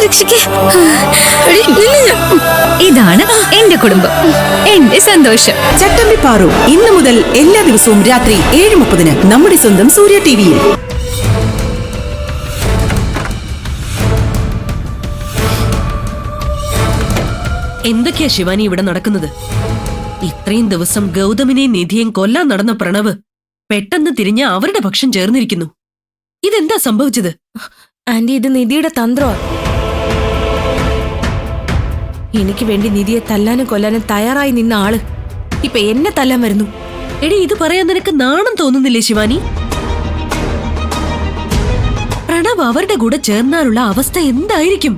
രക്ഷിക്ക്. ഇതാണ് എന്റെ കുടുംബം, എന്റെ സന്തോഷം. ചട്ടമ്പി പാറു ഇന്നു മുതൽ എല്ലാ ദിവസവും രാത്രി 7:30 നമ്മുടെ സ്വന്തം സൂര്യ ടിവിയിൽ. എന്തൊക്കെയാ ശിവാനി ഇവിടെ നടക്കുന്നത്? ഇത്രയും ദിവസം ഗൗതമിനെയും നിധിയെയും കൊല്ലാൻ നടന്ന പ്രണവ് പെട്ടെന്ന് തിരിഞ്ഞ് അവരുടെ പക്ഷം ചേർന്നിരിക്കുന്നു. ഇതെന്താ സംഭവിച്ചത്? ആന്റി, ഇത് നിധിയുടെ തന്ത്രമാണ്. എനിക്ക് വേണ്ടി നിധിയെ തല്ലാനും കൊല്ലാനും തയ്യാറായി നിന്ന ആള് ഇപ്പൊ എന്നെ തല്ലാൻ വരുന്നു. എടി, ഇത് പറയാൻ നിനക്ക് നാണം തോന്നുന്നില്ലേ ശിവാനി? പ്രണവ് അവരുടെ കൂടെ ചേർന്നാലുള്ള അവസ്ഥ എന്തായിരിക്കും?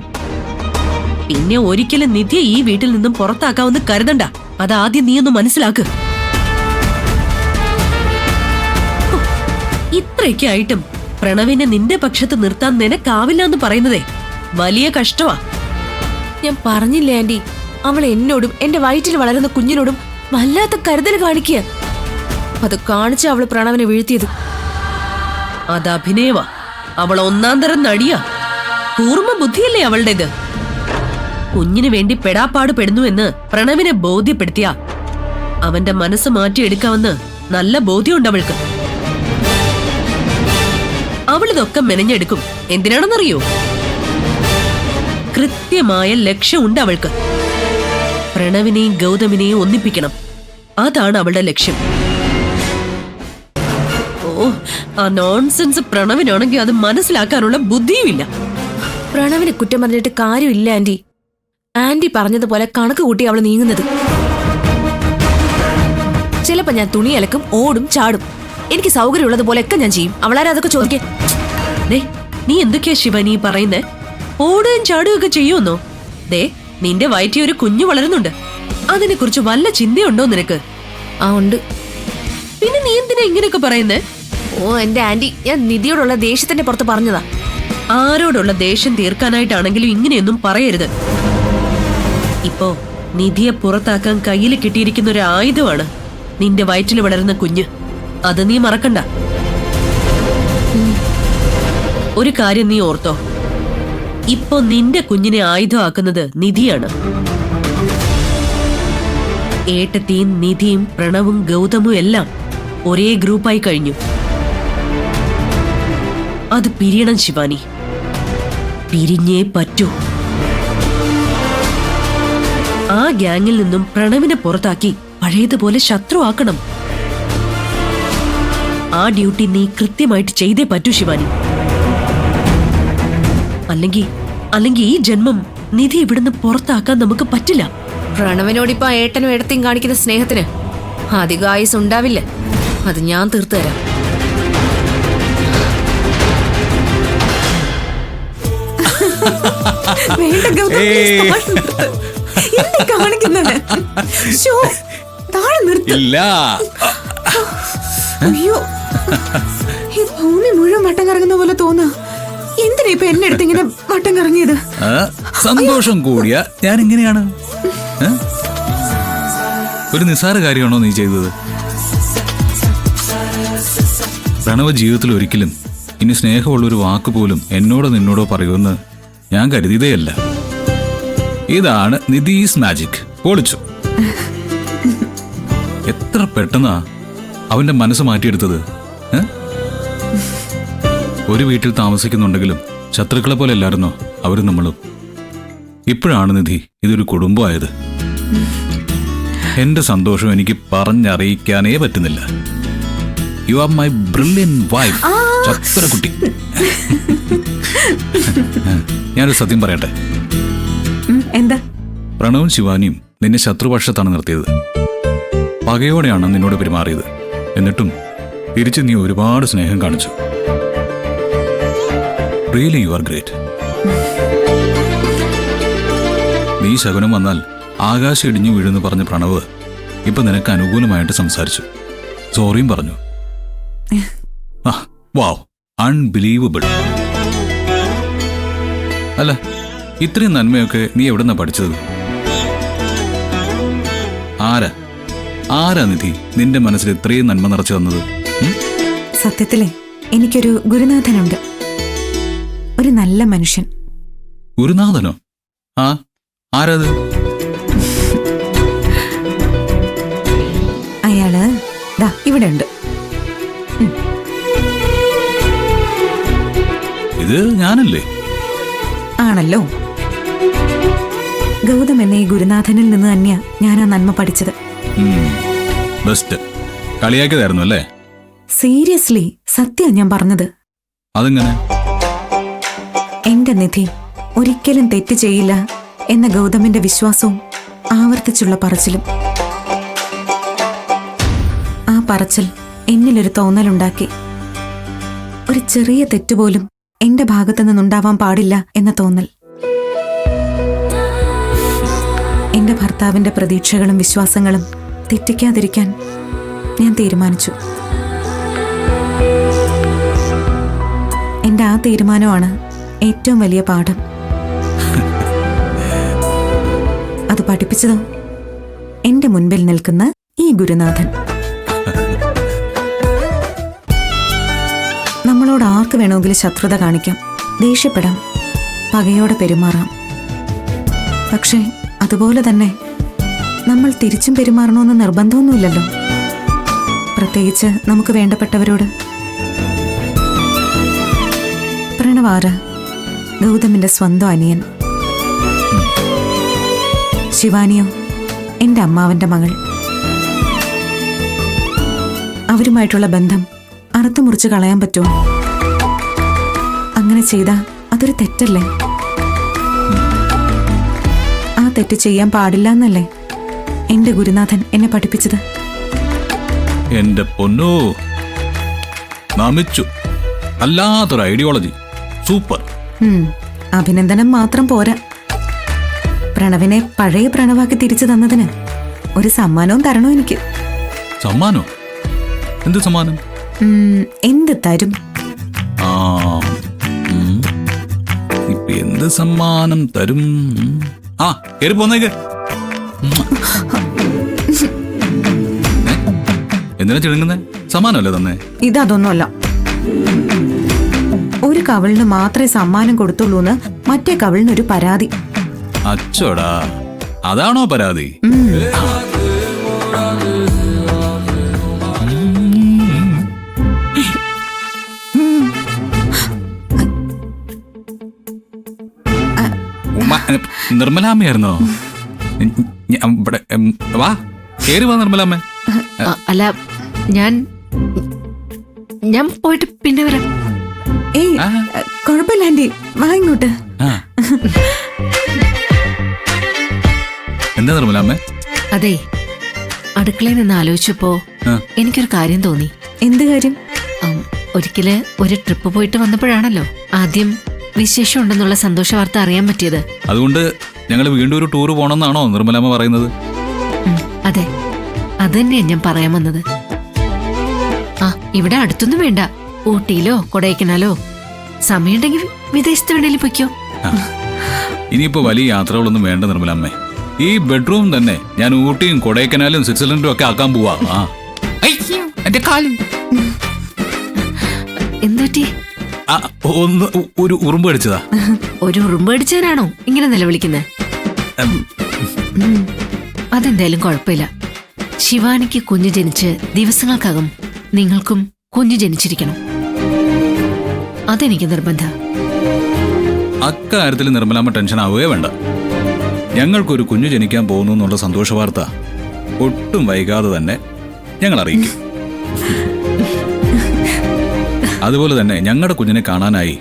പിന്നെ ഒരിക്കലും നിധിയെ ഈ വീട്ടിൽ നിന്നും പുറത്താക്കാമെന്ന് കരുതണ്ട. അതാദ്യം നീ ഒന്ന് മനസ്സിലാക്ക്. ഇത്രയൊക്കെ ആയിട്ടും പ്രണവിനെ നിന്റെ പക്ഷത്ത് നിർത്താൻ നിനക്കാവില്ല എന്ന് പറയുന്നതേ വലിയ കഷ്ടമാ. ഞാൻ പറഞ്ഞില്ലേ ആന്റി, അവൾ എന്നോടും എന്റെ വയറ്റിൽ വളരുന്ന കുഞ്ഞിനോടും വല്ലാത്ത കരുതൽ കാണിക്കുക. അത് കാണിച്ച അവള് പ്രണവിനെ വീഴ്ത്തിയത്. അത് അഭിനയവാ. അവൾ ഒന്നാം തരം നടിയാ. കൂർമ്മ ബുദ്ധിയല്ലേ അവളുടേത്. കുഞ്ഞിന് വേണ്ടി പെടാപ്പാട് പെടുന്നു എന്ന് പ്രണവിനെ ബോധ്യപ്പെടുത്തിയ അവന്റെ മനസ്സ് മാറ്റിയെടുക്കാമെന്ന് നല്ല ബോധ്യമുണ്ട് അവൾക്ക്. അവളിതൊക്കെ മെനഞ്ഞെടുക്കും. എന്തിനാണെന്നറിയോ? കൃത്യമായ ലക്ഷ്യമുണ്ട് അവൾക്ക്. പ്രണവിനെയും ഗൗതമിനെയും ഒന്നിപ്പിക്കണം. അതാണ് അവളുടെ ലക്ഷ്യം. ഓ, ആ നോൺസെൻസ് പ്രണവിനാണെങ്കിൽ അത് മനസ്സിലാക്കാനുള്ള ബുദ്ധിയുമില്ല. പ്രണവിനെ കുറ്റം പറഞ്ഞിട്ട് കാര്യമില്ല ആന്റി. ആന്റി പറഞ്ഞതുപോലെ കണക്ക് കൂട്ടി അവള് നീങ്ങുന്നത്. ചിലപ്പോ ഞാൻ തുണി അലക്കും, ഓടും, ചാടും. എനിക്ക് സൗകര്യമുള്ളതുപോലെയൊക്കെ ഞാൻ ചെയ്യും. അവളാരും അതൊക്കെ ചോദിക്കേ. നീ എന്തൊക്കെയാ ശിവാനി പറയുന്നേ? ഓടുകയും ചാടുകയും ഒക്കെ ചെയ്യുമെന്നോ? ദേ, നിന്റെ വയറ്റിൽ ഒരു കുഞ്ഞു വളരുന്നുണ്ട്. അതിനെ കുറിച്ച് വല്ല ചിന്തയുണ്ടോ നിനക്ക്? ആ, ഉണ്ട്. പിന്നെ നീ എന്തിനാ ഇങ്ങനെയൊക്കെ പറയുന്നേ? ഓ എന്റെ ആന്റി, ഞാൻ നിധിയോടുള്ള ദേഷ്യത്തിന്റെ പുറത്ത് പറഞ്ഞതാ. ആരോടുള്ള ദേഷ്യം തീർക്കാനായിട്ടാണെങ്കിലും ഇങ്ങനെയൊന്നും പറയരുത്. ഇപ്പോ നിധിയെ പുറത്താക്കാൻ കയ്യിൽ കിട്ടിയിരിക്കുന്ന ഒരു ആയുധമാണ് നിന്റെ വയറ്റിൽ വളരുന്ന കുഞ്ഞ്. അത് നീ മറക്കണ്ട. ഒരു കാര്യം നീ ഓർത്തോ, ഇപ്പോ നിന്റെ കുഞ്ഞിനെ ആയുധമാക്കുന്നത് നിധിയാണ്. ഏട്ടത്തിയും നിധിയും പ്രണവും ഗൗതമും എല്ലാം ഒരേ ഗ്രൂപ്പായി കഴിഞ്ഞു. അത് പിരിയണം ശിവാനി. പിരിഞ്ഞേ പറ്റൂ. ആ ഗ്യാങ്ങിൽ നിന്നും പ്രണവിനെ പുറത്താക്കി പഴയതുപോലെ ശത്രുവാക്കണം. ആ ഡ്യൂട്ടി നീ കൃത്യമായിട്ട് ചെയ്തേ പറ്റൂ ശിവാനി. അല്ലെങ്കിൽ ഈ ജന്മം നിധി ഇവിടുന്ന് പുറത്താക്കാൻ നമുക്ക് പറ്റില്ല. പ്രണവിനോടിപ്പോ ഏട്ടനും ഏടത്തെയും കാണിക്കുന്ന സ്നേഹത്തിന് അധിക ആയുസ് ഉണ്ടാവില്ല. അത് ഞാൻ തീർത്തു തരാം. അയ്യോ, ഈ ഭൂമി മുഴുവൻ വട്ടം കറങ്ങുന്ന പോലെ തോന്നാ. എന്തിനാ ഇപ്പൊ എന്നെ അടുത്ത് ഇങ്ങനെ വട്ടം കറങ്ങിയത്? സന്തോഷം കൂടിയ ഞാൻ ഇങ്ങനെയാണ്. ഒരു നിസ്സാര കാര്യമാണോ നീ ചെയ്തത്? പ്രണവ ജീവിതത്തിൽ ഒരിക്കലും ഇനി സ്നേഹമുള്ളൊരു വാക്ക് പോലും എന്നോടോ നിന്നോടോ പറയുമെന്ന് ഞാൻ കരുതിയതേയല്ല. ഇതാണ് നിധീസ് മാജിക്. പൊളിച്ചു. എത്ര പെട്ടെന്നാ അവന്റെ മനസ്സ് മാറ്റിയെടുത്തത്. ഒരു വീട്ടിൽ താമസിക്കുന്നുണ്ടെങ്കിലും ശത്രുക്കളെ പോലെ അല്ലായിരുന്നോ അവരും നമ്മളും? ഇപ്പോഴാണ് നിധി ഇതൊരു കുടുംബമായത്. എന്റെ സന്തോഷം എനിക്ക് പറഞ്ഞറിയിക്കാനേ പറ്റുന്നില്ല. You are my brilliant wife ചത്രക്കുട്ടി. ഞാനൊരു സത്യം പറയട്ടെ. എന്താ? പ്രണവും ശിവാനിയും നിന്നെ ശത്രുപക്ഷത്താണ് നിർത്തിയത്. പകയോടെയാണ് നിന്നോട് പെരുമാറിയത്. എന്നിട്ടും തിരിച്ച് നീ ഒരുപാട് സ്നേഹം കാണിച്ചു. Really you are great. നീ ശകുനം വന്നാൽ ആകാശം ഇടിഞ്ഞു വീഴുന്നു പറഞ്ഞ പ്രണവ് ഇപ്പൊ നിനക്ക് അനുകൂലമായിട്ട് സംസാരിച്ചു. സോറിയും പറഞ്ഞു. വാവ്, അൺബിലീവബിൾ. അല്ല, ഇത്രയും നന്മയൊക്കെ നീ എവിടെന്നാ പഠിച്ചത്? ആരാ നിധി നിന്റെ മനസ്സിൽ ഇത്രയും നന്മ നിറച്ചു തന്നത്? സത്യത്തിലെ എനിക്കൊരു ഗുരുനാഥനുണ്ട്. ഒരു നല്ല മനുഷ്യൻ. ഗുരുനാഥനോ? ആ, ആരത്? അയാള് ദാ ഇവിടെ ഉണ്ട്. ഇത് ഞാനല്ലേ? ആണല്ലോ. ഗൗതം എന്ന ഈ ഗുരുനാഥനിൽ നിന്ന് തന്നെയാ ഞാൻ ആ നന്മ പഠിച്ചത്. ബെസ്റ്റ്. കളിയാക്കിയതായിരുന്നു അല്ലേ? സീരിയസ്ലി, സത്യം ഞാൻ പറഞ്ഞത്. അതെങ്ങനെ? എന്റെ നിധി ഒരിക്കലും തെറ്റ് ചെയ്യില്ല എന്ന ഗൗതമിന്റെ വിശ്വാസവും ആവർത്തിച്ചുള്ള പറച്ചിലും. ആ പറച്ചിൽ എന്നിലൊരു തോന്നലുണ്ടാക്കി. ഒരു ചെറിയ തെറ്റുപോലും എന്റെ ഭാഗത്തു നിന്നുണ്ടാവാൻ പാടില്ല എന്ന തോന്നൽ. എന്റെ ഭർത്താവിന്റെ പ്രതീക്ഷകളും വിശ്വാസങ്ങളും തെറ്റിക്കാതിരിക്കാൻ ഞാൻ തീരുമാനിച്ചു. എന്റെ ആ തീരുമാനമാണ് ഏറ്റവും വലിയ പാഠം. അത് പഠിപ്പിച്ചതോ എന്റെ മുൻപിൽ നിൽക്കുന്ന ഈ ഗുരുനാഥൻ. നമ്മളോട് ആർക്ക് വേണമെങ്കിലും ശത്രുത കാണിക്കാം, ദേഷ്യപ്പെടാം, പകയോടെ പെരുമാറാം. പക്ഷേ അതുപോലെ തന്നെ നമ്മൾ തിരിച്ചും പെരുമാറണമെന്ന് നിർബന്ധമൊന്നുമില്ലല്ലോ, പ്രത്യേകിച്ച് നമുക്ക് വേണ്ടപ്പെട്ടവരോട്. പ്രണവാര ഗൗതമിന്റെ സ്വന്തം അനിയൻ. ശിവാനിയോ എന്റെ അമ്മാവന്റെ മകൾ. അവരുമായിട്ടുള്ള ബന്ധം അറുത്തുമുറിച്ച് കളയാൻ പറ്റുമോ? അങ്ങനെ ചെയ്താ അതൊരു തെറ്റല്ലേ? ആ തെറ്റ് ചെയ്യാൻ പാടില്ല എന്നല്ലേ എന്റെ ഗുരുനാഥൻ എന്നെ പഠിപ്പിച്ചത്. എന്റെ പൊന്നോ, നമിച്ചു. അല്ലാത്തൊരു ഐഡിയോളജി. സൂപ്പർ. അഭിനന്ദനം മാത്രം പോരാ, പ്രണവിനെ പഴയ പ്രണവാക്കി തിരിച്ചു തന്നതിന് ഒരു സമ്മാനവും തരണോ എനിക്ക്. സമ്മാനോ? എന്ത് സമ്മാനം? എന്ത് തരും? ഇപ്പൊ എന്ത് സമ്മാനം തരും? ആ, കേറി പോന്നേക്ക്. എന്തിനാ ചിണുങ്ങുന്നേ? സമ്മാനമല്ലേ തന്നെ? ഇതൊന്നുമല്ല. ഒരു കവിളിന് മാത്രമേ സമ്മാനം കൊടുത്തുള്ളൂന്ന് മറ്റേ കവിളിനൊരു പരാതി. അച്ചോടാ, അതാണോ പരാതി? നിർമ്മലാമ്മയായിരുന്നോ? വാ, കേറി വാ നിർമ്മലാമ്മ. അല്ല, ഞാൻ പോയിട്ട് പിന്നെ വരാം. ഏയ്, കുഴപ്പമില്ല ആന്റി, വാ ഇങ്ങോട്ട്. എന്താ നിർമ്മലാമ്മ? അതെ, അടുക്കളയിൽ നിന്ന് ആലോചിച്ചപ്പോ എനിക്കൊരു കാര്യം തോന്നി. എന്ത് കാര്യം? ഒരിക്കല് ഒരു ട്രിപ്പ് പോയിട്ട് വന്നപ്പോഴാണല്ലോ ആദ്യം വിശേഷം ഉണ്ടെന്നുള്ള സന്തോഷ വാർത്ത അറിയാൻ പറ്റിയത്. അതുകൊണ്ട് ഞങ്ങൾ വീണ്ടും ഒരു ടൂർ പോണെന്നാണോ നിർമ്മലാമ്മ പറയുന്നത്? അതെ, അത് തന്നെയാ ഞാൻ പറയാൻ വന്നത്. ഇവിടെ അടുത്തൊന്നും വേണ്ട, ഊട്ടിയിലോ കൊടൈക്കനാലോ, സമയമുണ്ടെങ്കിൽ വിദേശത്ത് വേണേലും പൊയ്ക്കോ. ഇനിയിപ്പോ വലിയ യാത്രകളൊന്നും വേണ്ട നിർമ്മലാമ്മേ. ഈ ബെഡ്റൂം തന്നെ ഞാൻ ഊട്ടിയും കൊടൈക്കനാലും സ്വിറ്റ്സർലൻഡും ഒക്കെ ആക്കാൻ പോവാ. എന്റെ കാലും എന്തുപറ്റി? ഒന്ന് ഒരു ഉറുമ്പ് അടിച്ചതാ. ഒരു ഉറുമ്പ് അടിച്ചതിനാണോ ഇങ്ങനെ നിലവിളിക്കുന്നത്? അതെന്തായാലും കുഴപ്പമില്ല. ശിവാനിക്ക് കുഞ്ഞു ജനിച്ച് ദിവസങ്ങൾക്കകം നിങ്ങൾക്കും കുഞ്ഞു ജനിച്ചിരിക്കണം. അതെനിക്ക് നിർബന്ധം. അക്കാര്യത്തിൽ നിർമ്മലാമ്മ ടെൻഷൻ ആവുകയേ വേണ്ട. ഞങ്ങൾക്കൊരു കുഞ്ഞു ജനിക്കാൻ പോകുന്നു എന്നുള്ള സന്തോഷ വാർത്ത ഒട്ടും വൈകാതെ തന്നെ ഞങ്ങൾ അറിയിക്കും. അതുപോലെ തന്നെ ഞങ്ങളുടെ കുഞ്ഞിനെ കാണാനായി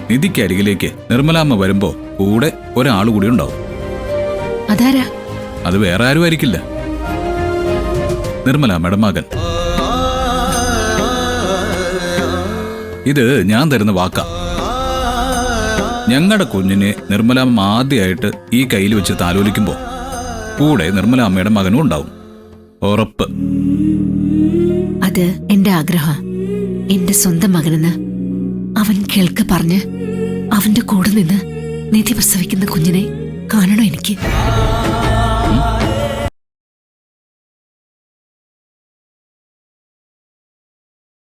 നിധിക്ക് അരികിലേക്ക് നിർമ്മലാമ്മ വരുമ്പോ കൂടെ ഒരാൾ കൂടി ഉണ്ടാവും. അതാരാ? അത് വേറെ ആരും ആയിരിക്കില്ല, നിർമ്മലാമ്മയുടെ മകൻ. ഇത് ഞാൻ തരുന്ന വാക്കാ. ഞങ്ങളുടെ കുഞ്ഞിനെ നിർമ്മലാമ്മ ആദ്യമായിട്ട് ഈ കയ്യിൽ വെച്ച് താലോലിക്കുമ്പോ കൂടെ നിർമ്മലാമ്മയുടെ മകനും ഉണ്ടാവും. ഉറപ്പ്. അത് എന്റെ ആഗ്രഹം. എന്റെ സ്വന്തം മകനെന്ന് അവൻ കേൾക്കെ പറഞ്ഞ് അവന്റെ കൂടെ നിന്ന് നിധി പ്രസവിക്കുന്ന കുഞ്ഞിനെ കാണണോ എനിക്ക്?